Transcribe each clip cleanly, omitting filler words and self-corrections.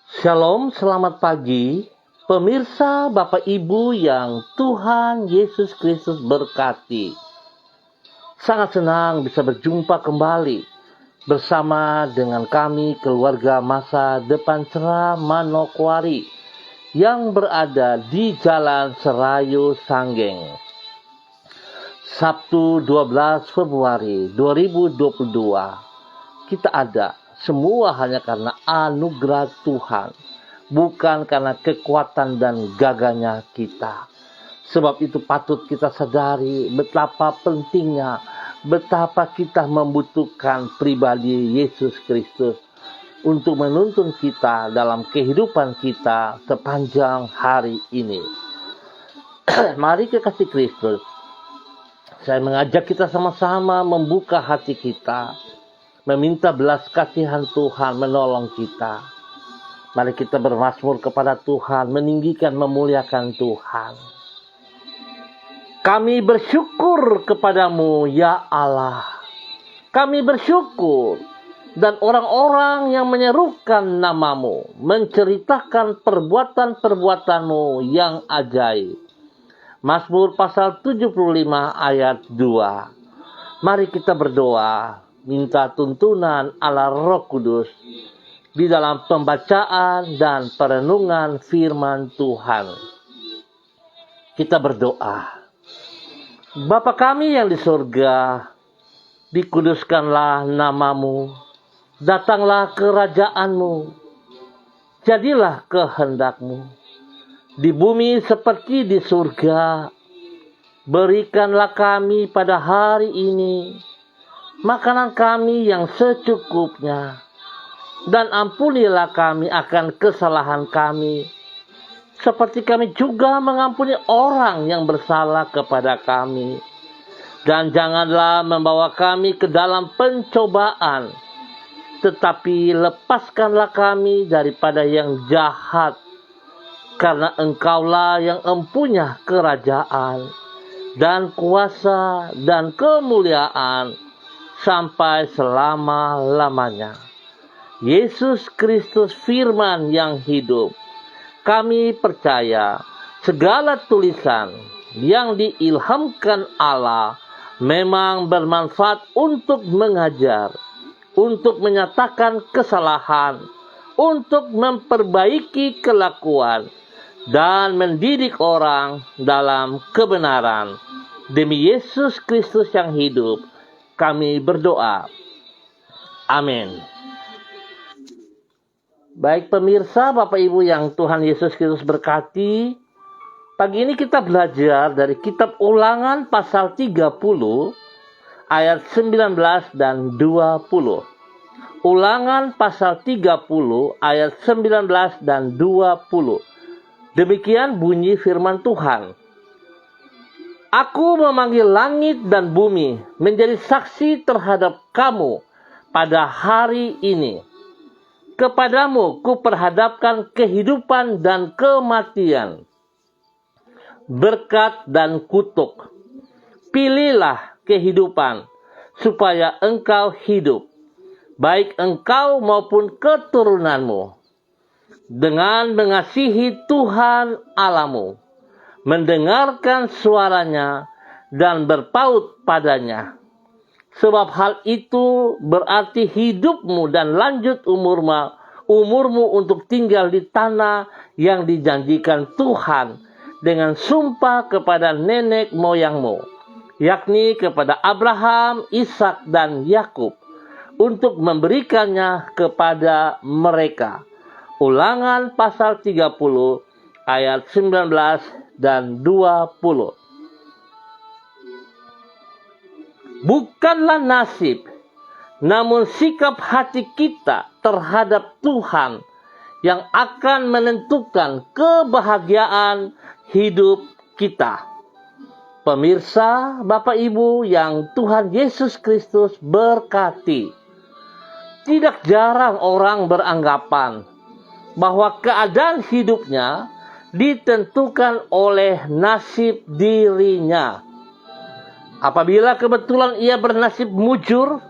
Shalom, selamat pagi, pemirsa Bapak Ibu yang Tuhan Yesus Kristus berkati. Sangat senang bisa berjumpa kembali bersama dengan kami keluarga Masa Depan Cerah Manokwari yang berada di Jalan Serayu Sanggeng. Sabtu 12 Februari 2022, kita ada semua hanya karena anugerah Tuhan, bukan karena kekuatan dan gagahnya kita. Sebab itu patut kita sadari betapa pentingnya, betapa kita membutuhkan pribadi Yesus Kristus untuk menuntun kita dalam kehidupan kita sepanjang hari ini. Mari kekasih Kristus, saya mengajak kita sama-sama membuka hati kita, meminta belas kasihan Tuhan menolong kita. Mari kita bermazmur kepada Tuhan, meninggikan, memuliakan Tuhan. Kami bersyukur kepadamu, ya Allah. Kami bersyukur, dan orang-orang yang menyerukan namamu, menceritakan perbuatan-perbuatanmu yang ajaib. Mazmur pasal 75 ayat 2. Mari kita berdoa, minta tuntunan Allah Roh Kudus di dalam pembacaan dan perenungan firman Tuhan. Kita berdoa. Bapa kami yang di surga, dikuduskanlah namamu, datanglah kerajaanmu, jadilah kehendakmu, di bumi seperti di surga. Berikanlah kami pada hari ini makanan kami yang secukupnya, dan ampunilah kami akan kesalahan kami, seperti kami juga mengampuni orang yang bersalah kepada kami. Dan janganlah membawa kami ke dalam pencobaan, tetapi lepaskanlah kami daripada yang jahat, karena Engkaulah yang empunya kerajaan, dan kuasa, dan kemuliaan, sampai selama-lamanya. Yesus Kristus firman yang hidup, kami percaya segala tulisan yang diilhamkan Allah memang bermanfaat untuk mengajar, untuk menyatakan kesalahan, untuk memperbaiki kelakuan, dan mendidik orang dalam kebenaran. Demi Yesus Kristus yang hidup, kami berdoa. Amin. Baik pemirsa, Bapak Ibu yang Tuhan Yesus Kristus berkati, pagi ini kita belajar dari kitab Ulangan pasal 30 ayat 19 dan 20. Ulangan pasal 30 ayat 19 dan 20. Demikian bunyi firman Tuhan. Aku memanggil langit dan bumi menjadi saksi terhadap kamu pada hari ini. Kepadamu kuperhadapkan kehidupan dan kematian, berkat dan kutuk. Pilihlah kehidupan, supaya engkau hidup, baik engkau maupun keturunanmu, dengan mengasihi Tuhan Allahmu, mendengarkan suaranya, dan berpaut padanya. Sebab hal itu berarti hidupmu dan lanjut umurmu untuk tinggal di tanah yang dijanjikan Tuhan dengan sumpah kepada nenek moyangmu, yakni kepada Abraham, Ishak, dan Yakub, untuk memberikannya kepada mereka. Ulangan pasal 30 ayat 19 dan 20. Bukanlah nasib, namun sikap hati kita terhadap Tuhan yang akan menentukan kebahagiaan hidup kita. Pemirsa, Bapak Ibu yang Tuhan Yesus Kristus berkati, tidak jarang orang beranggapan bahwa keadaan hidupnya ditentukan oleh nasib dirinya. Apabila kebetulan ia bernasib mujur,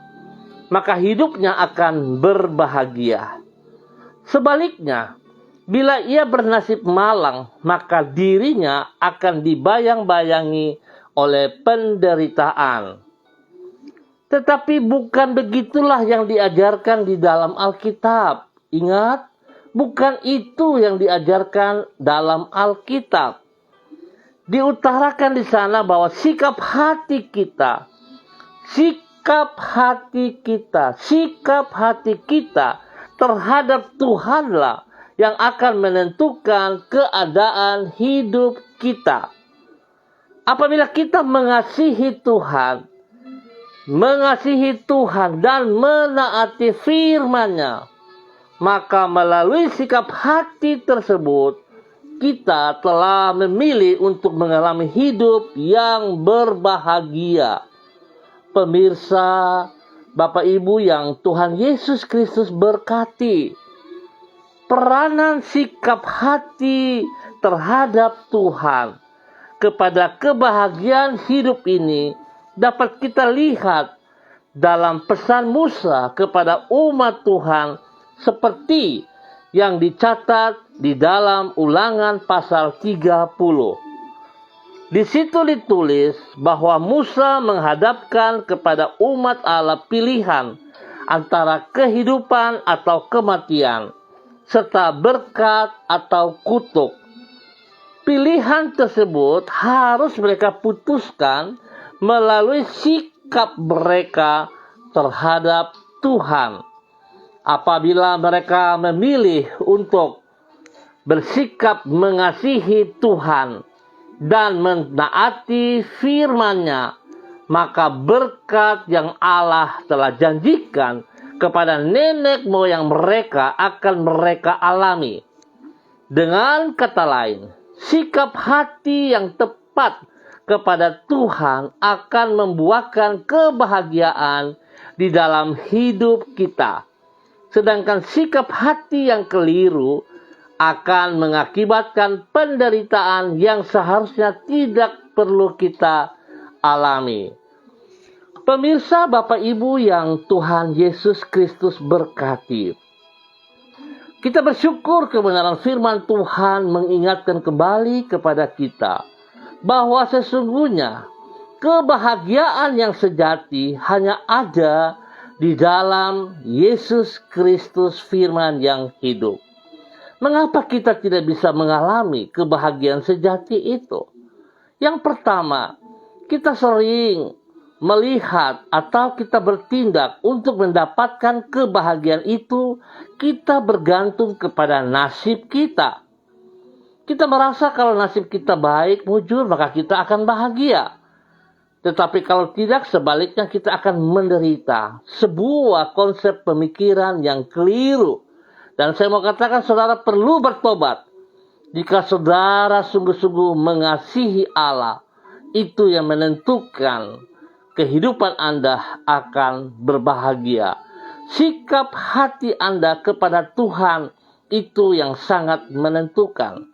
maka hidupnya akan berbahagia. Sebaliknya, Bila ia bernasib malang, maka dirinya akan dibayang-bayangi oleh penderitaan. Tetapi bukan begitulah yang diajarkan di dalam Alkitab. Ingat, bukan itu yang diajarkan dalam Alkitab. Diutarakan di sana bahwa sikap hati kita terhadap Tuhanlah yang akan menentukan keadaan hidup kita. Apabila kita mengasihi Tuhan dan menaati firman-Nya, maka melalui sikap hati tersebut, kita telah memilih untuk mengalami hidup yang berbahagia. Pemirsa, Bapak Ibu yang Tuhan Yesus Kristus berkati, peranan sikap hati terhadap Tuhan kepada kebahagiaan hidup ini dapat kita lihat dalam pesan Musa kepada umat Tuhan seperti yang dicatat di dalam Ulangan pasal 30. Di situ ditulis bahwa Musa menghadapkan kepada umat Allah pilihan antara kehidupan atau kematian, serta berkat atau kutuk. Pilihan tersebut harus mereka putuskan melalui sikap mereka terhadap Tuhan. Apabila mereka memilih untuk bersikap mengasihi Tuhan dan menaati firman-Nya, maka berkat yang Allah telah janjikan kepada nenek moyang mereka akan mereka alami. Dengan kata lain, sikap hati yang tepat kepada Tuhan akan membuahkan kebahagiaan di dalam hidup kita. Sedangkan sikap hati yang keliru akan mengakibatkan penderitaan yang seharusnya tidak perlu kita alami. Pemirsa, Bapak Ibu yang Tuhan Yesus Kristus berkati, kita bersyukur kebenaran firman Tuhan mengingatkan kembali kepada kita bahwa sesungguhnya kebahagiaan yang sejati hanya ada di dalam Yesus Kristus firman yang hidup. Mengapa kita tidak bisa mengalami kebahagiaan sejati itu? Yang pertama, kita sering melihat atau kita bertindak untuk mendapatkan kebahagiaan itu, kita bergantung kepada nasib kita. Kita merasa kalau nasib kita baik, mujur, maka kita akan bahagia. Tetapi kalau tidak, sebaliknya kita akan menderita. Sebuah konsep pemikiran yang keliru. Dan saya mau katakan saudara perlu bertobat. Jika saudara sungguh-sungguh mengasihi Allah, itu yang menentukan kehidupan Anda akan berbahagia. Sikap hati Anda kepada Tuhan itu yang sangat menentukan.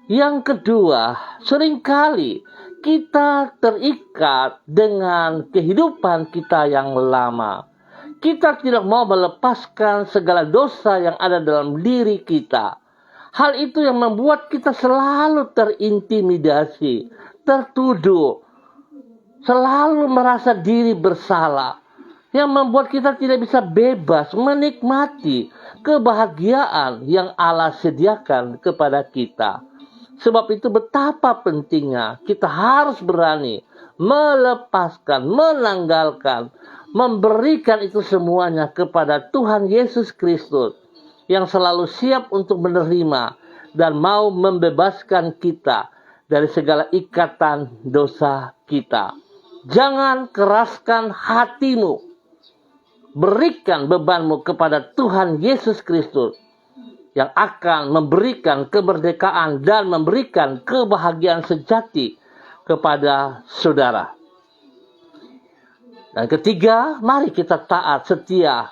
Yang kedua, seringkali kita terikat dengan kehidupan kita yang lama. Kita tidak mau melepaskan segala dosa yang ada dalam diri kita. Hal itu yang membuat kita selalu terintimidasi, tertuduh, selalu merasa diri bersalah, yang membuat kita tidak bisa bebas menikmati kebahagiaan yang Allah sediakan kepada kita. Sebab itu betapa pentingnya kita harus berani melepaskan, menanggalkan, memberikan itu semuanya kepada Tuhan Yesus Kristus yang selalu siap untuk menerima dan mau membebaskan kita dari segala ikatan dosa kita. Jangan keraskan hatimu. Berikan bebanmu kepada Tuhan Yesus Kristus yang akan memberikan kemerdekaan dan memberikan kebahagiaan sejati kepada saudara. Dan ketiga, mari kita taat setia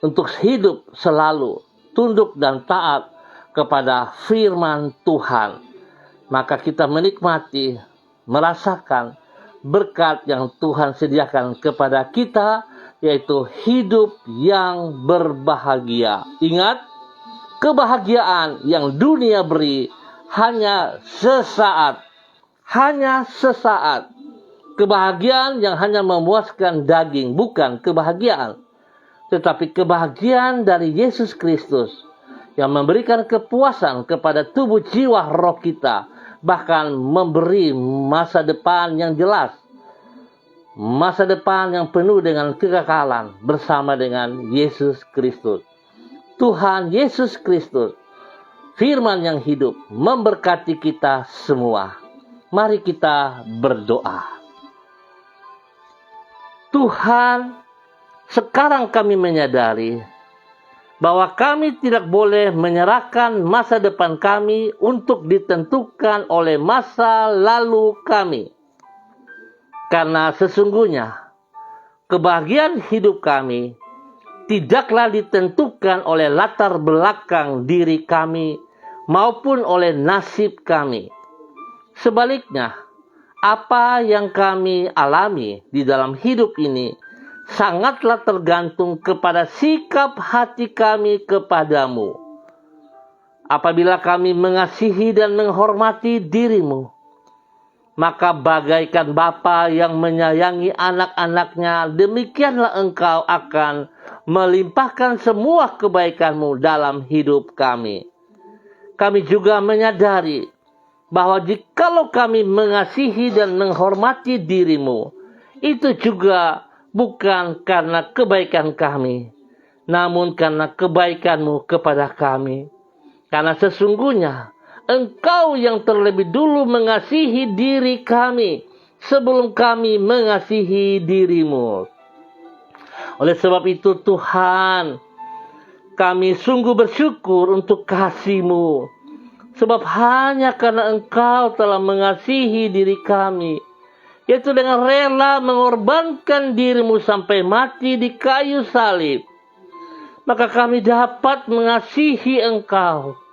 untuk hidup selalu tunduk dan taat kepada firman Tuhan. Maka kita menikmati, merasakan berkat yang Tuhan sediakan kepada kita, yaitu hidup yang berbahagia. Ingat, Kebahagiaan yang dunia beri hanya sesaat. Hanya sesaat. Kebahagiaan yang hanya memuaskan daging, bukan kebahagiaan. Tetapi kebahagiaan dari Yesus Kristus yang memberikan kepuasan kepada tubuh jiwa roh kita. Bahkan memberi masa depan yang jelas. Masa depan yang penuh dengan kekekalan bersama dengan Yesus Kristus. Tuhan Yesus Kristus, firman yang hidup, memberkati kita semua. Mari kita berdoa. Tuhan, sekarang kami menyadari bahwa kami tidak boleh menyerahkan masa depan kami untuk ditentukan oleh masa lalu kami. Karena sesungguhnya kebahagiaan hidup kami tidaklah ditentukan oleh latar belakang diri kami maupun oleh nasib kami. Sebaliknya, apa yang kami alami di dalam hidup ini sangatlah tergantung kepada sikap hati kami kepadamu. Apabila kami mengasihi dan menghormati dirimu, maka bagaikan Bapa yang menyayangi anak-anaknya, demikianlah engkau akan melimpahkan semua kebaikanmu dalam hidup kami. Kami juga menyadari bahwa jikalau kami mengasihi dan menghormati dirimu, itu juga bukan karena kebaikan kami, namun karena kebaikanmu kepada kami. Karena sesungguhnya Engkau yang terlebih dulu mengasihi diri kami sebelum kami mengasihi dirimu. Oleh sebab itu Tuhan, kami sungguh bersyukur untuk kasih-Mu. Sebab hanya karena Engkau telah mengasihi diri kami, yaitu dengan rela mengorbankan diri-Mu sampai mati di kayu salib, maka kami dapat mengasihi Engkau.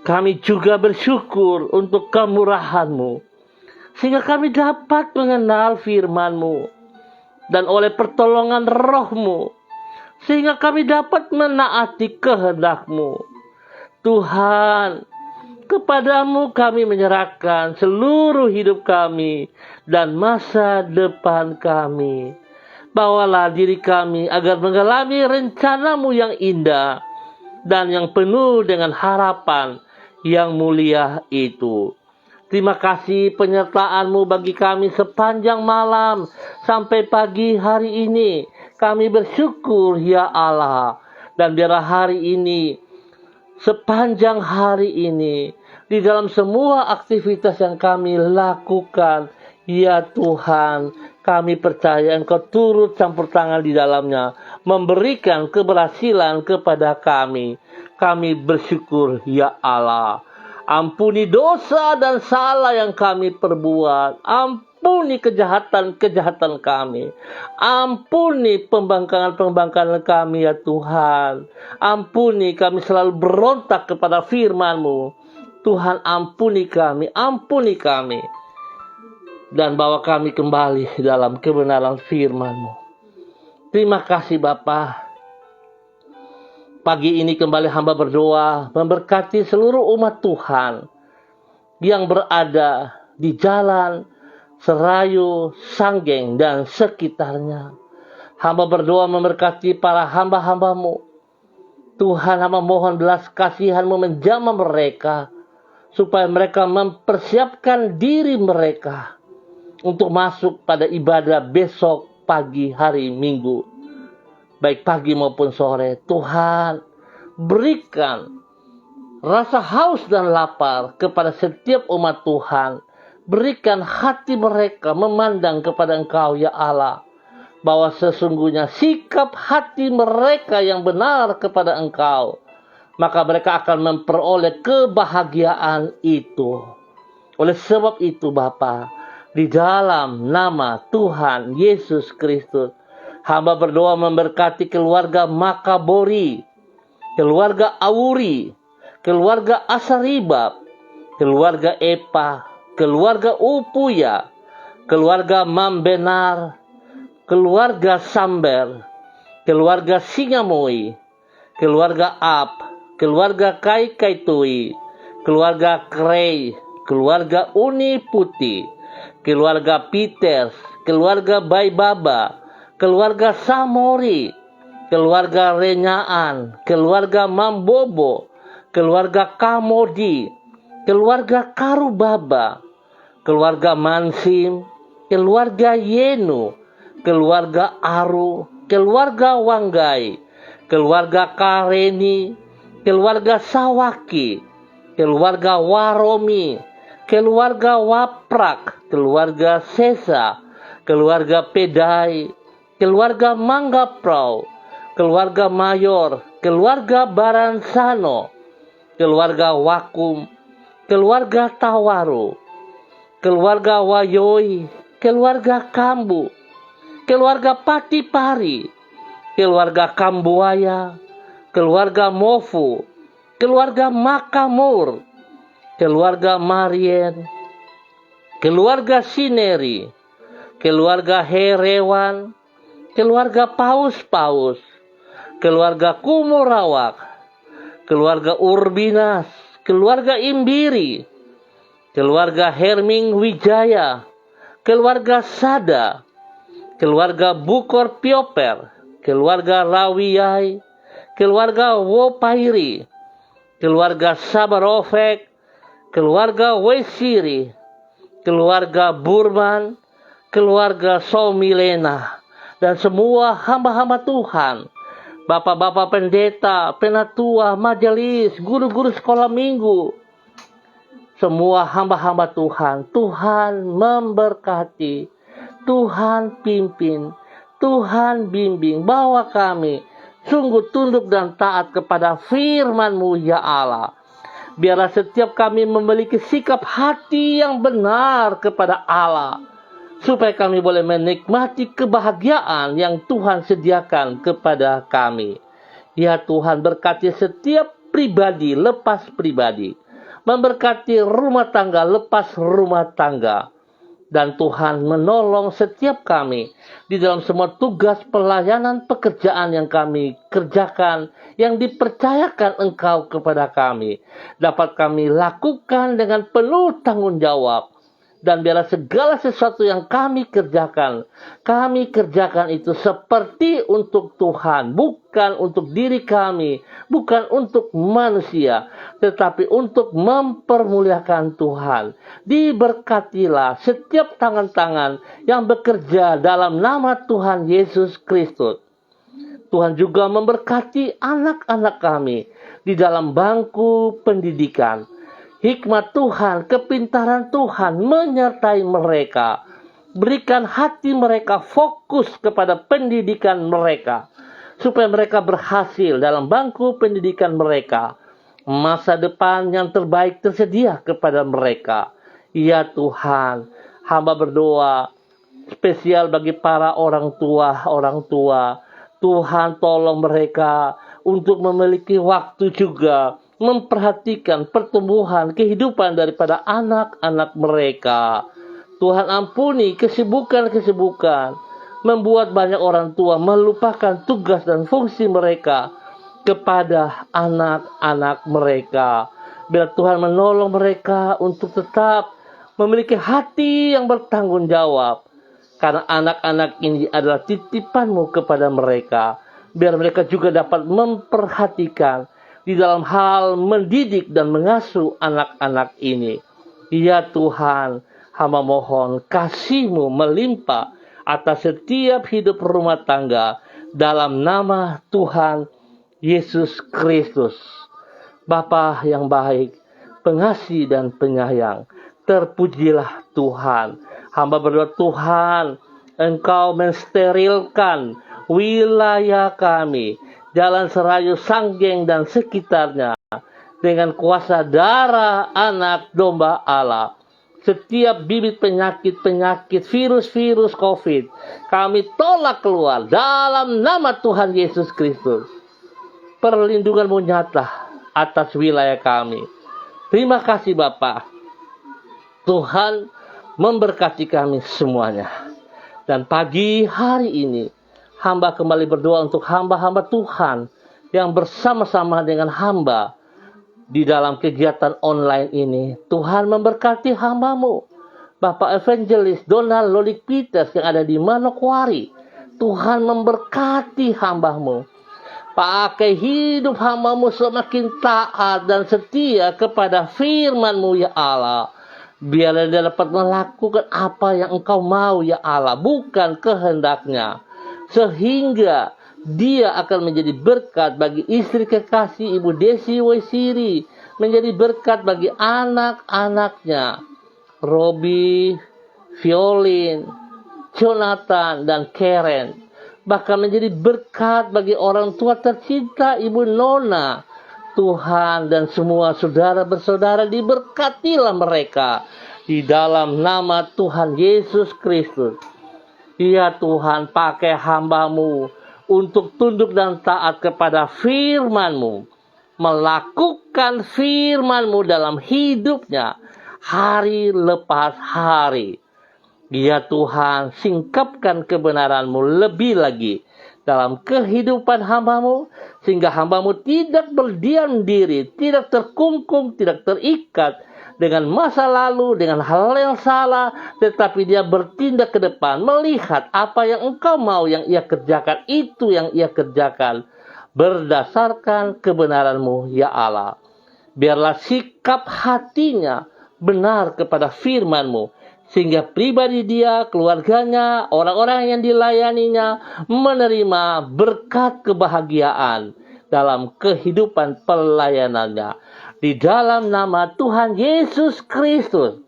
Kami juga bersyukur untuk kemurahan-Mu, sehingga kami dapat mengenal firman-Mu, dan oleh pertolongan Roh-Mu, sehingga kami dapat menaati kehendak-Mu. Tuhan, kepadamu kami menyerahkan seluruh hidup kami dan masa depan kami. Bawalah diri kami agar mengalami rencana-Mu yang indah dan yang penuh dengan harapan yang mulia itu. Terima kasih penyertaan-Mu bagi kami sepanjang malam sampai pagi hari ini. Kami bersyukur ya Allah. Dan biarlah hari ini, sepanjang hari ini, di dalam semua aktivitas yang kami lakukan, ya Tuhan, kami percaya Engkau turut campur tangan di dalamnya, memberikan keberhasilan kepada kami. Kami bersyukur ya Allah. Ampuni dosa dan salah yang kami perbuat. Ampuni kejahatan-kejahatan kami. Ampuni pembangkangan-pembangkangan kami ya Tuhan. Ampuni kami selalu berontak kepada firman-Mu. Tuhan, ampuni kami, ampuni kami. Dan bawa kami kembali dalam kebenaran firman-Mu. Terima kasih Bapa. Pagi ini kembali hamba berdoa memberkati seluruh umat Tuhan yang berada di jalan Serayu, Sanggeng, dan sekitarnya. Hamba berdoa memberkati para hamba-hamba-Mu. Tuhan, hamba mohon belas kasihan-Mu menjamah mereka, supaya mereka mempersiapkan diri mereka untuk masuk pada ibadah besok pagi hari Minggu. Baik pagi maupun sore, Tuhan berikan rasa haus dan lapar kepada setiap umat Tuhan. Berikan hati mereka memandang kepada Engkau ya Allah, bahwa sesungguhnya sikap hati mereka yang benar kepada Engkau, maka mereka akan memperoleh kebahagiaan itu. Oleh sebab itu Bapa, di dalam nama Tuhan Yesus Kristus, hamba berdoa memberkati keluarga Makabori, keluarga Auri, keluarga Asaribab, keluarga Epa, keluarga Upuya, keluarga Mambenar, keluarga Samber, keluarga Singamoi, keluarga Ab, keluarga Kai Kaitui, keluarga Krei, keluarga Uni Putih, keluarga Peters, keluarga Baibaba, keluarga Samori, keluarga Renyaan, keluarga Mambobo, keluarga Kamodi, keluarga Karubaba, keluarga Mansim, keluarga Yenu, keluarga Aru, keluarga Wanggai, keluarga Kareni, keluarga Sawaki, keluarga Waromi, keluarga Waprak, keluarga Sesa, keluarga Pedai, keluarga Manggaprau, keluarga Mayor, keluarga Baransano, keluarga Wakum, keluarga Tawaru, keluarga Wayoi, keluarga Kambu, keluarga Patipari, keluarga Kambuaya, keluarga Mofu, keluarga Makamur, keluarga Marien, keluarga Sineri, keluarga Herewan, keluarga Paus-Paus, keluarga Kumurawak, keluarga Urbinas, keluarga Imbiri, keluarga Herming Wijaya, keluarga Sada, keluarga Bukor Pioper, keluarga Rawiyai, keluarga Wopairi, keluarga Sabarofek, keluarga Wesiri, keluarga Burman, keluarga Somilena, dan semua hamba-hamba Tuhan, bapak-bapak pendeta, penatua, majelis, guru-guru sekolah minggu, semua hamba-hamba Tuhan. Tuhan memberkati, Tuhan pimpin, Tuhan bimbing, bawa kami sungguh tunduk dan taat kepada firman-Mu ya Allah. Biarlah setiap kami memiliki sikap hati yang benar kepada Allah, supaya kami boleh menikmati kebahagiaan yang Tuhan sediakan kepada kami. Ya Tuhan, berkati setiap pribadi lepas pribadi, memberkati rumah tangga lepas rumah tangga, dan Tuhan menolong setiap kami di dalam semua tugas pelayanan pekerjaan yang kami kerjakan, yang dipercayakan Engkau kepada kami, dapat kami lakukan dengan penuh tanggung jawab. Dan biarlah segala sesuatu yang kami kerjakan itu seperti untuk Tuhan, bukan untuk diri kami, bukan untuk manusia, tetapi untuk mempermuliakan Tuhan. Diberkatilah setiap tangan-tangan yang bekerja dalam nama Tuhan Yesus Kristus. Tuhan juga memberkati anak-anak kami di dalam bangku pendidikan. Hikmat Tuhan, kepintaran Tuhan menyertai mereka. Berikan hati mereka fokus kepada pendidikan mereka, supaya mereka berhasil dalam bangku pendidikan mereka. Masa depan yang terbaik tersedia kepada mereka. Ya Tuhan, hamba berdoa spesial bagi para orang tua. Tuhan tolong mereka untuk memiliki waktu juga memperhatikan pertumbuhan kehidupan daripada anak-anak mereka. Tuhan ampuni kesibukan-kesibukan, membuat banyak orang tua melupakan tugas dan fungsi mereka kepada anak-anak mereka. Biar Tuhan menolong mereka untuk tetap memiliki hati yang bertanggung jawab, karena anak-anak ini adalah titipan-Mu kepada mereka. Biar mereka juga dapat memperhatikan di dalam hal mendidik dan mengasuh anak-anak ini. Ya Tuhan, hamba mohon kasih-Mu melimpah atas setiap hidup rumah tangga dalam nama Tuhan Yesus Kristus. Bapa yang baik, pengasih dan penyayang, terpujilah Tuhan. Hamba berdoa, Tuhan, Engkau mensterilkan wilayah kami, Jalan Serayu, Sanggeng dan sekitarnya, dengan kuasa darah anak domba Allah. Setiap bibit penyakit, virus-virus COVID, kami tolak keluar dalam nama Tuhan Yesus Kristus. Perlindungan-Mu nyata atas wilayah kami. Terima kasih Bapa. Tuhan memberkati kami semuanya. Dan pagi hari ini, hamba kembali berdoa untuk hamba-hamba Tuhan yang bersama-sama dengan hamba di dalam kegiatan online ini. Tuhan memberkati hamba-Mu, Bapak Evangelis Donald Lolik Peters yang ada di Manokwari. Tuhan memberkati hamba-Mu. Pakai hidup hamba-Mu semakin taat dan setia kepada firman-Mu ya Allah. Biarlah dia dapat melakukan apa yang Engkau mau ya Allah, bukan kehendaknya. Sehingga dia akan menjadi berkat bagi istri kekasih Ibu Desi Waisiri, menjadi berkat bagi anak-anaknya, Robi, Violin, Jonathan, dan Karen. Bahkan menjadi berkat bagi orang tua tercinta Ibu Nona. Tuhan dan semua saudara bersaudara, diberkatilah mereka di dalam nama Tuhan Yesus Kristus. Ya Tuhan, pakai hamba-Mu untuk tunduk dan taat kepada firman-Mu, melakukan firman-Mu dalam hidupnya hari lepas hari. Ya Tuhan, singkapkan kebenaran-Mu lebih lagi dalam kehidupan hamba-Mu, sehingga hamba-Mu tidak berdiam diri, tidak terkungkung, tidak terikat dengan masa lalu, dengan hal yang salah, tetapi dia bertindak ke depan, melihat apa yang Engkau mau yang ia kerjakan, itu yang ia kerjakan, berdasarkan kebenaran-Mu ya Allah. Biarlah sikap hatinya benar kepada firman-Mu, sehingga pribadi dia, keluarganya, orang-orang yang dilayaninya menerima berkat kebahagiaan dalam kehidupan pelayanannya. Di dalam nama Tuhan Yesus Kristus.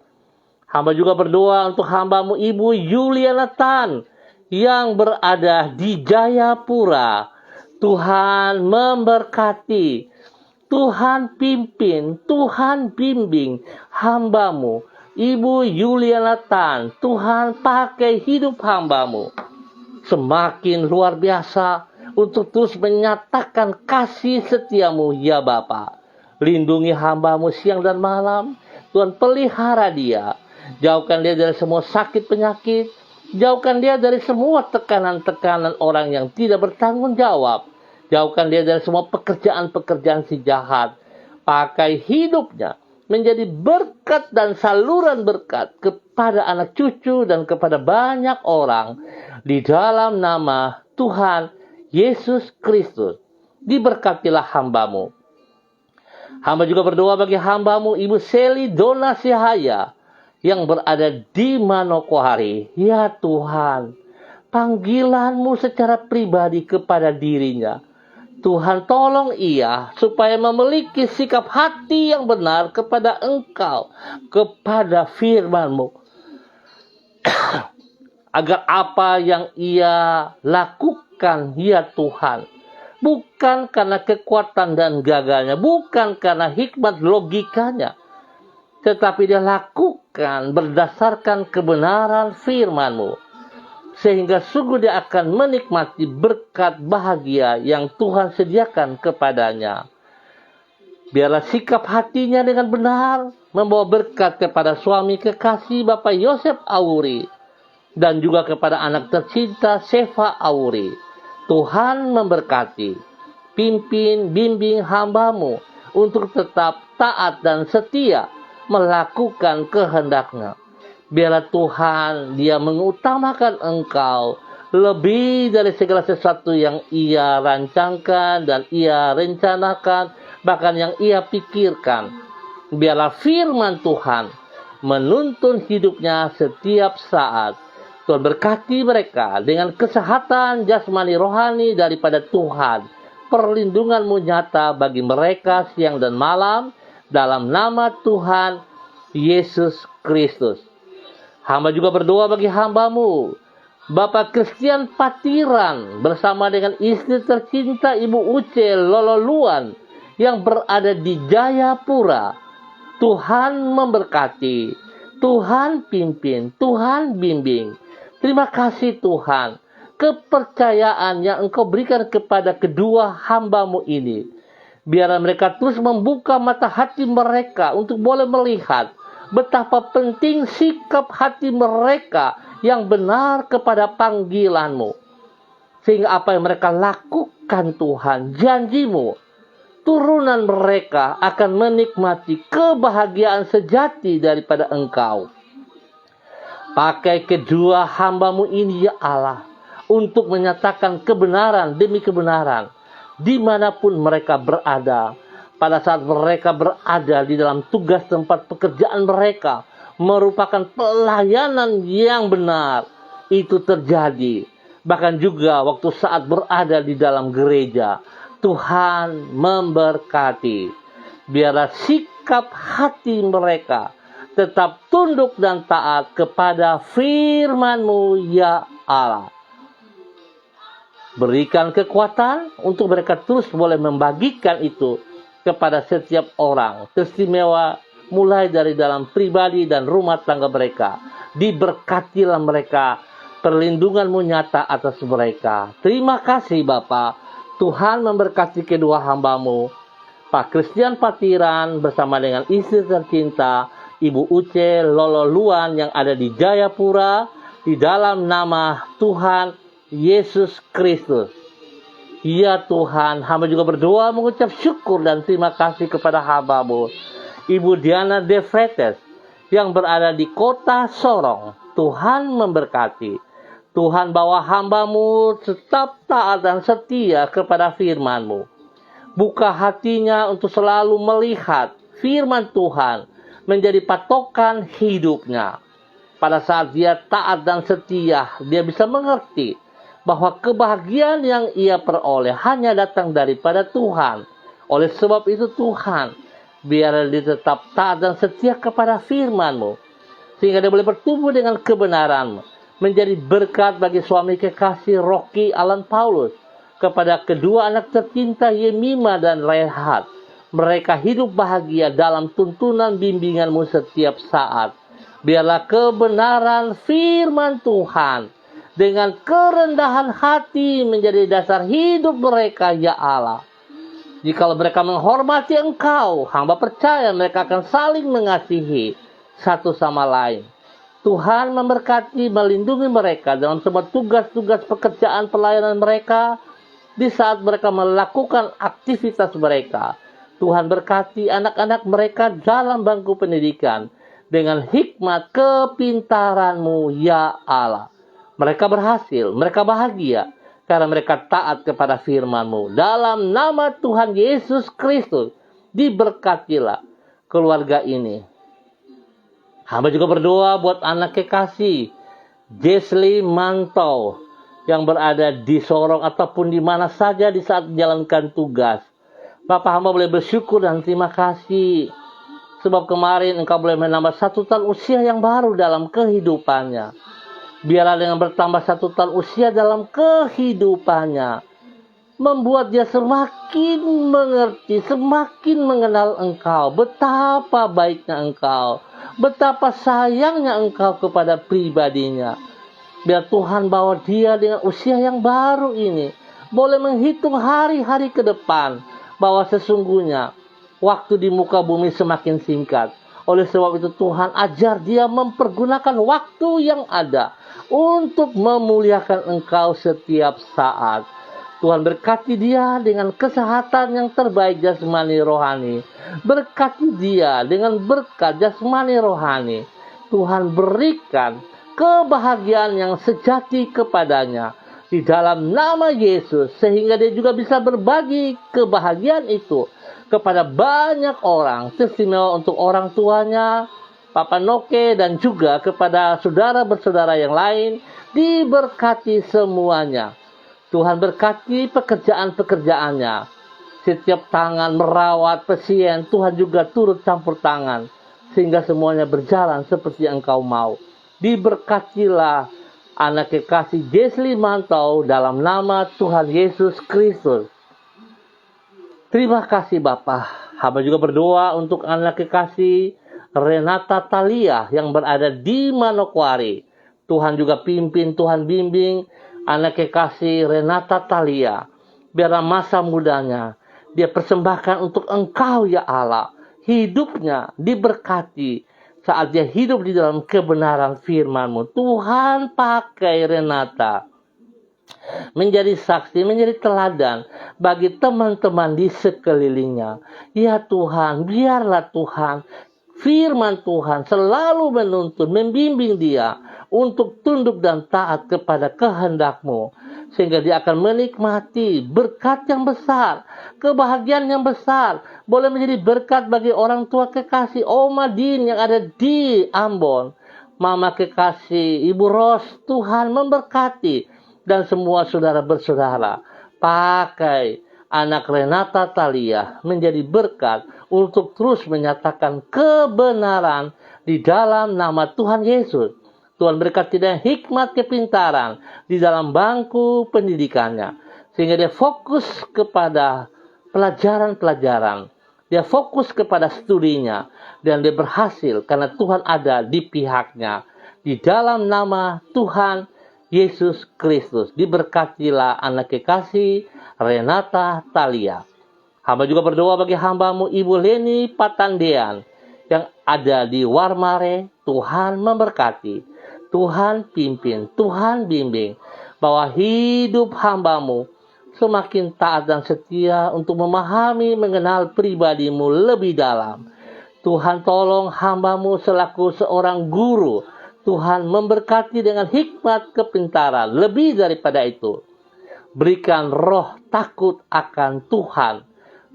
Hamba juga berdoa untuk hamba-Mu Ibu Yuliana Tan yang berada di Jayapura. Tuhan memberkati, Tuhan pimpin, Tuhan bimbing hamba-Mu Ibu Yuliana Tan. Tuhan pakai hidup hamba-Mu semakin luar biasa untuk terus menyatakan kasih setia-Mu ya Bapa. Lindungi hamba-Mu siang dan malam. Tuhan pelihara dia. Jauhkan dia dari semua sakit penyakit. Jauhkan dia dari semua tekanan-tekanan orang yang tidak bertanggung jawab. Jauhkan dia dari semua pekerjaan-pekerjaan si jahat. Pakai hidupnya menjadi berkat dan saluran berkat kepada anak cucu dan kepada banyak orang. Di dalam nama Tuhan Yesus Kristus, diberkatilah hamba-Mu. Hamba juga berdoa bagi hamba-Mu Ibu Seli Dona Sihaya yang berada di Manokwari. Ya Tuhan, panggilan-Mu secara pribadi kepada dirinya. Tuhan tolong ia supaya memiliki sikap hati yang benar kepada Engkau, kepada firman-Mu. Agar apa yang ia lakukan, ya Tuhan, bukan karena kekuatan dan gagahnya, bukan karena hikmat logikanya, tetapi dia lakukan berdasarkan kebenaran firman-Mu. Sehingga sungguh dia akan menikmati berkat bahagia yang Tuhan sediakan kepadanya. Biarlah sikap hatinya dengan benar membawa berkat kepada suami kekasih Bapak Yosef Auri. Dan juga kepada anak tercinta Seva Auri. Tuhan memberkati, pimpin, bimbing hamba-Mu untuk tetap taat dan setia melakukan kehendak-Nya. Biarlah Tuhan dia mengutamakan Engkau lebih dari segala sesuatu yang ia rancangkan dan ia rencanakan, bahkan yang ia pikirkan. Biarlah firman Tuhan menuntun hidupnya setiap saat. Tuhan berkati mereka dengan kesehatan jasmani rohani daripada Tuhan. Perlindungan-Mu nyata bagi mereka siang dan malam dalam nama Tuhan Yesus Kristus. Hamba juga berdoa bagi hamba-Mu Bapak Christian Patiran bersama dengan istri tercinta Ibu Uce Lololuan yang berada di Jayapura. Tuhan memberkati, Tuhan pimpin, Tuhan bimbing. Terima kasih Tuhan, kepercayaan yang Engkau berikan kepada kedua hamba-Mu ini. Biar mereka terus membuka mata hati mereka untuk boleh melihat betapa penting sikap hati mereka yang benar kepada panggilan-Mu. Sehingga apa yang mereka lakukan Tuhan, janji-Mu, turunan mereka akan menikmati kebahagiaan sejati daripada Engkau. Pakai kedua hamba-Mu ini ya Allah, untuk menyatakan kebenaran demi kebenaran, dimanapun mereka berada. Pada saat mereka berada di dalam tugas tempat pekerjaan mereka, merupakan pelayanan yang benar. Itu terjadi. Bahkan juga waktu saat berada di dalam gereja, Tuhan memberkati. Biarlah sikap hati mereka tetap tunduk dan taat kepada firman-Mu ya Allah. Berikan kekuatan untuk mereka terus boleh membagikan itu kepada setiap orang. Teristimewa mulai dari dalam pribadi dan rumah tangga mereka. Diberkatilah mereka, perlindungan-Mu nyata atas mereka. Terima kasih Bapa. Tuhan memberkati kedua hamba-Mu, Pak Christian Patiran bersama dengan istri tercinta Ibu Uce Lolo Luan yang ada di Jayapura, di dalam nama Tuhan Yesus Kristus. Ya Tuhan, hamba juga berdoa mengucap syukur dan terima kasih kepada hamba-Mu, Ibu Diana De Fretes, yang berada di kota Sorong. Tuhan memberkati. Tuhan bawa hamba-Mu tetap taat dan setia kepada firman-Mu. Buka hatinya untuk selalu melihat firman Tuhan menjadi patokan hidupnya. Pada saat dia taat dan setia, dia bisa mengerti bahwa kebahagiaan yang ia peroleh hanya datang daripada Tuhan. Oleh sebab itu Tuhan, biarlah dia tetap taat dan setia kepada firman-Mu, sehingga dia boleh bertumbuh dengan kebenaran-Mu, menjadi berkat bagi suami kekasih Rocky Alan Paulus, kepada kedua anak tercinta Yemima dan Rehat. Mereka hidup bahagia dalam tuntunan bimbingan-Mu setiap saat. Biarlah kebenaran firman Tuhan dengan kerendahan hati menjadi dasar hidup mereka ya Allah. Jikalau mereka menghormati Engkau, hamba percaya mereka akan saling mengasihi satu sama lain. Tuhan memberkati, melindungi mereka dalam semua tugas-tugas pekerjaan pelayanan mereka di saat mereka melakukan aktivitas mereka. Tuhan berkati anak-anak mereka dalam bangku pendidikan dengan hikmat kepintaran-Mu ya Allah. Mereka berhasil, mereka bahagia karena mereka taat kepada firman-Mu. Dalam nama Tuhan Yesus Kristus, diberkatilah keluarga ini. Hamba juga berdoa buat anak kekasih Jesli Manto yang berada di Sorong ataupun di mana saja di saat menjalankan tugas. Bapak hamba boleh bersyukur dan terima kasih sebab kemarin Engkau boleh menambah 1 tahun usia yang baru dalam kehidupannya. Biarlah dengan bertambah 1 tahun usia dalam kehidupannya, membuat dia semakin mengerti, semakin mengenal Engkau. Betapa baiknya Engkau, betapa sayangnya Engkau kepada pribadinya. Biar Tuhan bawa dia dengan usia yang baru ini boleh menghitung hari-hari ke depan, bahwa sesungguhnya waktu di muka bumi semakin singkat. Oleh sebab itu Tuhan ajar dia mempergunakan waktu yang ada untuk memuliakan Engkau setiap saat. Tuhan berkati dia dengan kesehatan yang terbaik jasmani rohani. Berkati dia dengan berkat jasmani rohani. Tuhan berikan kebahagiaan yang sejati kepadanya di dalam nama Yesus, sehingga dia juga bisa berbagi kebahagiaan itu kepada banyak orang, teristimewa untuk orang tuanya, Papa Noke, dan juga kepada saudara bersaudara yang lain. Diberkati semuanya. Tuhan berkati pekerjaan-pekerjaannya. Setiap tangan merawat pasien, Tuhan juga turut campur tangan, sehingga semuanya berjalan seperti Engkau mau. Diberkatilah anak kekasih Jesli Mantau dalam nama Tuhan Yesus Kristus. Terima kasih Bapak. Hamba juga berdoa untuk anak kekasih Renata Talia yang berada di Manokwari. Tuhan juga pimpin, Tuhan bimbing anak kekasih Renata Talia. Biarlah masa mudanya dia persembahkan untuk Engkau ya Allah. Hidupnya diberkati saat dia hidup di dalam kebenaran firman-Mu. Tuhan pakai Renata menjadi saksi, menjadi teladan bagi teman-teman di sekelilingnya. Ya Tuhan, biarlah Tuhan, firman Tuhan selalu menuntun, membimbing dia untuk tunduk dan taat kepada kehendak-Mu. Sehingga dia akan menikmati berkat yang besar, kebahagiaan yang besar. Boleh menjadi berkat bagi orang tua kekasih Oma Din yang ada di Ambon. Mama kekasih Ibu Ros, Tuhan memberkati. Dan semua saudara bersaudara, pakai anak Renata Thalia menjadi berkat untuk terus menyatakan kebenaran di dalam nama Tuhan Yesus. Tuhan berkati dia hikmat kepintaran di dalam bangku pendidikannya. Sehingga dia fokus kepada pelajaran-pelajaran. Dia fokus kepada studinya. Dan dia berhasil karena Tuhan ada di pihaknya. Di dalam nama Tuhan Yesus Kristus. Diberkatilah anak kekasih Renata Thalia. Hamba juga berdoa bagi hamba-Mu Ibu Leni Patandean yang ada di Warmare. Tuhan memberkati, Tuhan pimpin, Tuhan bimbing, bahwa hidup hamba-Mu semakin taat dan setia untuk memahami, mengenal pribadi-Mu lebih dalam. Tuhan tolong hamba-Mu selaku seorang guru. Tuhan memberkati dengan hikmat kepintaran. Lebih daripada itu, berikan roh takut akan Tuhan.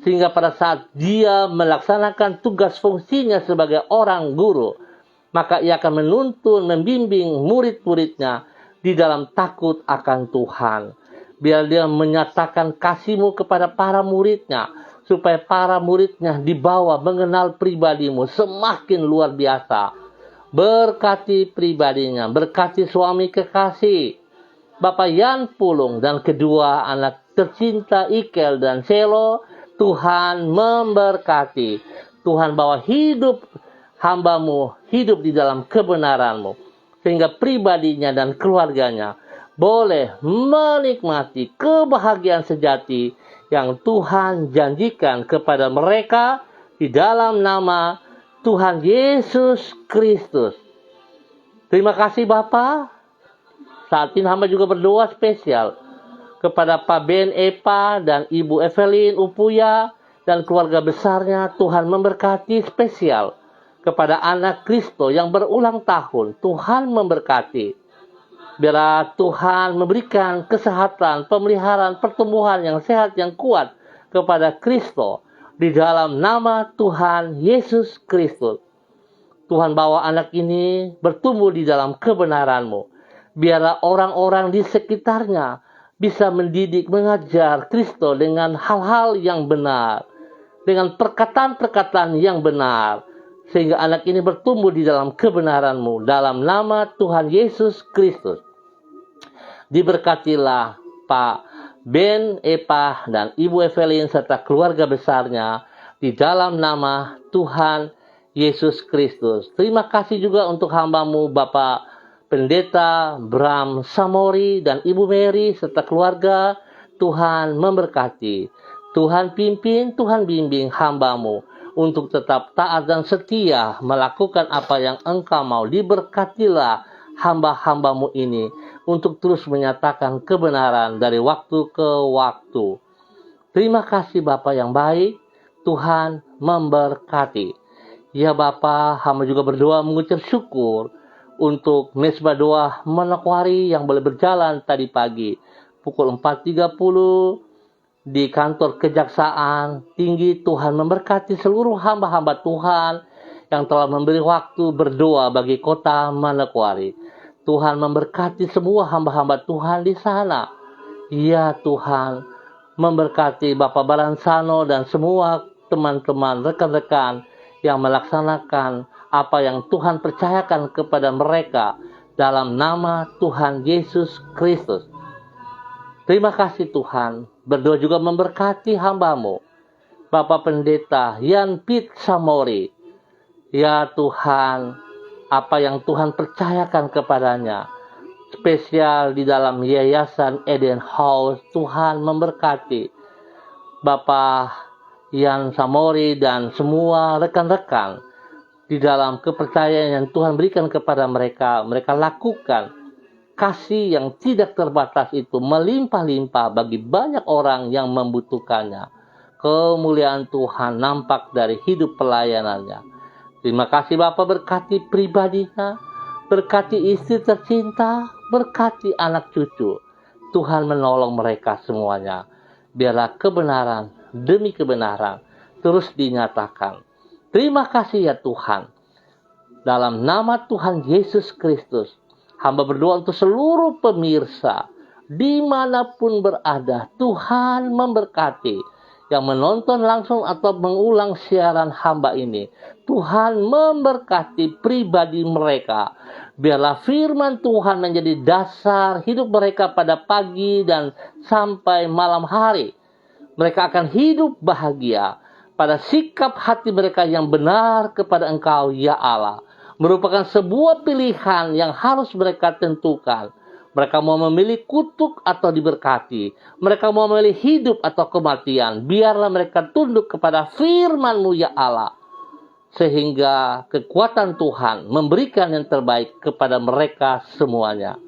Sehingga pada saat dia melaksanakan tugas fungsinya sebagai orang guru, maka ia akan menuntun, membimbing murid-muridnya di dalam takut akan Tuhan. Biar dia menyatakan kasih-Mu kepada para muridnya, supaya para muridnya dibawa mengenal pribadi-Mu semakin luar biasa. Berkati pribadinya, berkati suami kekasih Bapak Yan Pulung dan kedua anak tercinta Ikel dan Selo. Tuhan memberkati. Tuhan bawa hidup hamba-Mu hidup di dalam kebenaran-Mu, sehingga pribadinya dan keluarganya boleh menikmati kebahagiaan sejati yang Tuhan janjikan kepada mereka di dalam nama Tuhan Yesus Kristus. Terima kasih Bapa. Saat ini hamba juga berdoa spesial kepada Pak Ben Epa dan Ibu Evelyn Upuya dan keluarga besarnya. Tuhan memberkati spesial kepada anak Kristo yang berulang tahun. Tuhan memberkati. Biarlah Tuhan memberikan kesehatan, pemeliharaan, pertumbuhan yang sehat, yang kuat kepada Kristo. Di dalam nama Tuhan Yesus Kristus. Tuhan bawa anak ini bertumbuh di dalam kebenaran-Mu. Biarlah orang-orang di sekitarnya bisa mendidik, mengajar Kristus dengan hal-hal yang benar. Dengan perkataan-perkataan yang benar. Sehingga anak ini bertumbuh di dalam kebenaran-Mu. Dalam nama Tuhan Yesus Kristus. Diberkatilah Pak Ben Epa dan Ibu Evelyn serta keluarga besarnya di dalam nama Tuhan Yesus Kristus. Terima kasih juga untuk hamba-Mu Bapak Pendeta Bram Samori dan Ibu Mary serta keluarga. Tuhan memberkati. Tuhan pimpin, Tuhan bimbing hamba-Mu untuk tetap taat dan setia melakukan apa yang Engkau mau. Diberkatilah hamba-hamba-Mu ini untuk terus menyatakan kebenaran dari waktu ke waktu. Terima kasih Bapa yang baik. Tuhan memberkati. Ya Bapa, hamba juga berdoa mengucap syukur untuk Mesbah Doa Manokwari yang boleh berjalan tadi pagi pukul 4.30 di kantor Kejaksaan Tinggi. Tuhan memberkati seluruh hamba-hamba Tuhan yang telah memberi waktu berdoa bagi kota Manokwari. Tuhan memberkati semua hamba-hamba Tuhan di sana. Ya Tuhan, memberkati Bapak Balansano dan semua teman-teman, rekan-rekan yang melaksanakan apa yang Tuhan percayakan kepada mereka dalam nama Tuhan Yesus Kristus. Terima kasih Tuhan. Berdoa juga memberkati hamba-Mu, Bapak Pendeta Yan Pit Samori. Ya Tuhan, apa yang Tuhan percayakan kepadanya, spesial di dalam Yayasan Eden House, Tuhan memberkati Bapak Yan Samori dan semua rekan-rekan di dalam kepercayaan yang Tuhan berikan kepada mereka. Mereka lakukan kasih yang tidak terbatas itu melimpah-limpah bagi banyak orang yang membutuhkannya. Kemuliaan Tuhan nampak dari hidup pelayanannya. Terima kasih Bapa, berkati pribadinya, berkati istri tercinta, berkati anak cucu. Tuhan menolong mereka semuanya. Biarlah kebenaran demi kebenaran terus dinyatakan. Terima kasih ya Tuhan. Dalam nama Tuhan Yesus Kristus, hamba berdoa untuk seluruh pemirsa dimanapun berada. Tuhan memberkati yang menonton langsung atau mengulang siaran hamba ini. Tuhan memberkati pribadi mereka. Biarlah firman Tuhan menjadi dasar hidup mereka pada pagi dan sampai malam hari. Mereka akan hidup bahagia pada sikap hati mereka yang benar kepada Engkau ya Allah. Merupakan sebuah pilihan yang harus mereka tentukan. Mereka mau memilih kutuk atau diberkati. Mereka mau memilih hidup atau kematian. Biarlah mereka tunduk kepada firman-Mu ya Allah. Sehingga kekuatan Tuhan memberikan yang terbaik kepada mereka semuanya.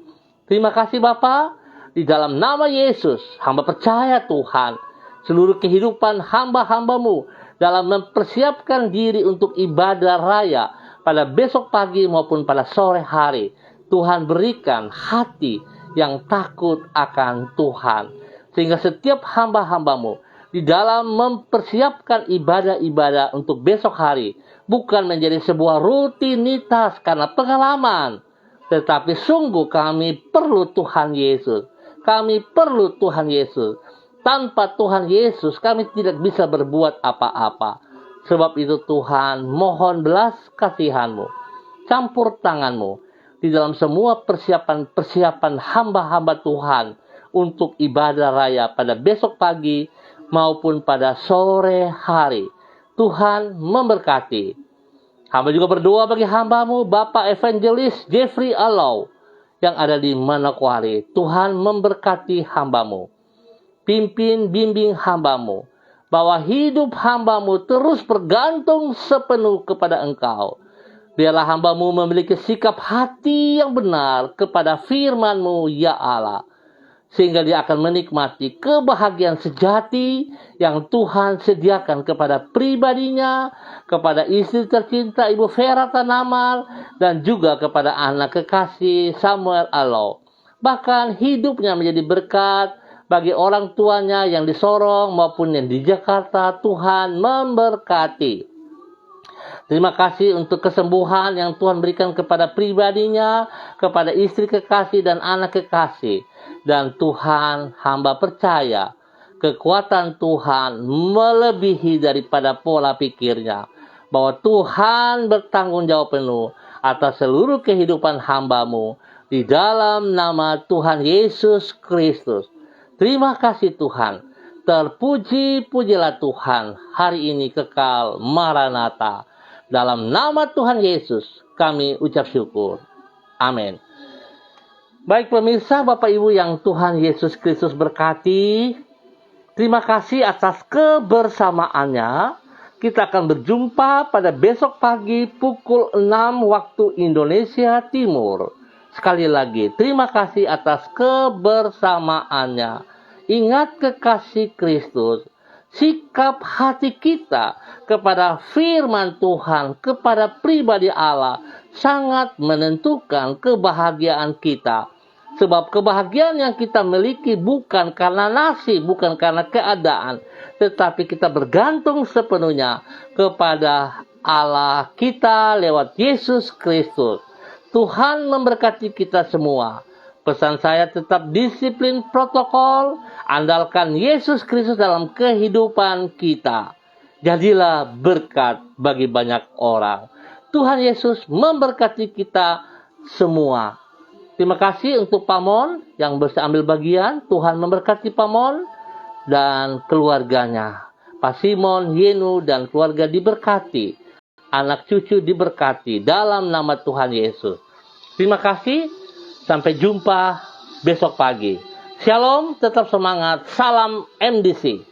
Terima kasih Bapa. Di dalam nama Yesus, hamba percaya Tuhan, seluruh kehidupan hamba-hamba-Mu dalam mempersiapkan diri untuk ibadah raya pada besok pagi maupun pada sore hari, Tuhan berikan hati yang takut akan Tuhan. Sehingga setiap hamba-hamba-Mu di dalam mempersiapkan ibadah-ibadah untuk besok hari bukan menjadi sebuah rutinitas karena pengalaman, tetapi sungguh kami perlu Tuhan Yesus. Kami perlu Tuhan Yesus. Tanpa Tuhan Yesus kami tidak bisa berbuat apa-apa. Sebab itu Tuhan, mohon belas kasihan-Mu, campur tangan-Mu di dalam semua persiapan hamba-hamba Tuhan untuk ibadah raya pada besok pagi maupun pada sore hari. Tuhan memberkati. Hamba juga berdoa bagi hamba-Mu, Bapak Evangelis Jeffrey Allow yang ada di Manokwari. Tuhan memberkati hamba-Mu. Pimpin bimbing hamba-Mu, bahwa hidup hamba-Mu terus bergantung sepenuh kepada Engkau. Biarlah hamba-Mu memiliki sikap hati yang benar kepada firman-Mu ya Allah. Sehingga dia akan menikmati kebahagiaan sejati yang Tuhan sediakan kepada pribadinya, kepada istri tercinta Ibu Vera Tanamal, dan juga kepada anak kekasih Samuel Allow. Bahkan hidupnya menjadi berkat bagi orang tuanya yang di Sorong maupun yang di Jakarta. Tuhan memberkati. Terima kasih untuk kesembuhan yang Tuhan berikan kepada pribadinya, kepada istri kekasih dan anak kekasih. Dan Tuhan, hamba percaya kekuatan Tuhan melebihi daripada pola pikirnya. Bahwa Tuhan bertanggung jawab penuh atas seluruh kehidupan hamba-Mu di dalam nama Tuhan Yesus Kristus. Terima kasih Tuhan. Terpuji-pujilah Tuhan. Hari ini kekal Maranatha. Dalam nama Tuhan Yesus kami ucap syukur. Amin. Baik pemirsa, Bapak Ibu yang Tuhan Yesus Kristus berkati. Terima kasih atas kebersamaannya. Kita akan berjumpa pada besok pagi pukul 6 waktu Indonesia Timur. Sekali lagi, terima kasih atas kebersamaannya. Ingat kekasih Kristus, sikap hati kita kepada firman Tuhan, kepada pribadi Allah, sangat menentukan kebahagiaan kita. Sebab kebahagiaan yang kita miliki bukan karena nasib, bukan karena keadaan, tetapi kita bergantung sepenuhnya kepada Allah kita lewat Yesus Kristus. Tuhan memberkati kita semua. Pesan saya tetap disiplin protokol, andalkan Yesus Kristus dalam kehidupan kita. Jadilah berkat bagi banyak orang. Tuhan Yesus memberkati kita semua. Terima kasih untuk Pamon yang bisa ambil bagian. Tuhan memberkati Pamon dan keluarganya. Pak Simon, Yenu, dan keluarga diberkati. Anak cucu diberkati dalam nama Tuhan Yesus. Terima kasih. Sampai jumpa besok pagi. Shalom, tetap semangat. Salam MDC.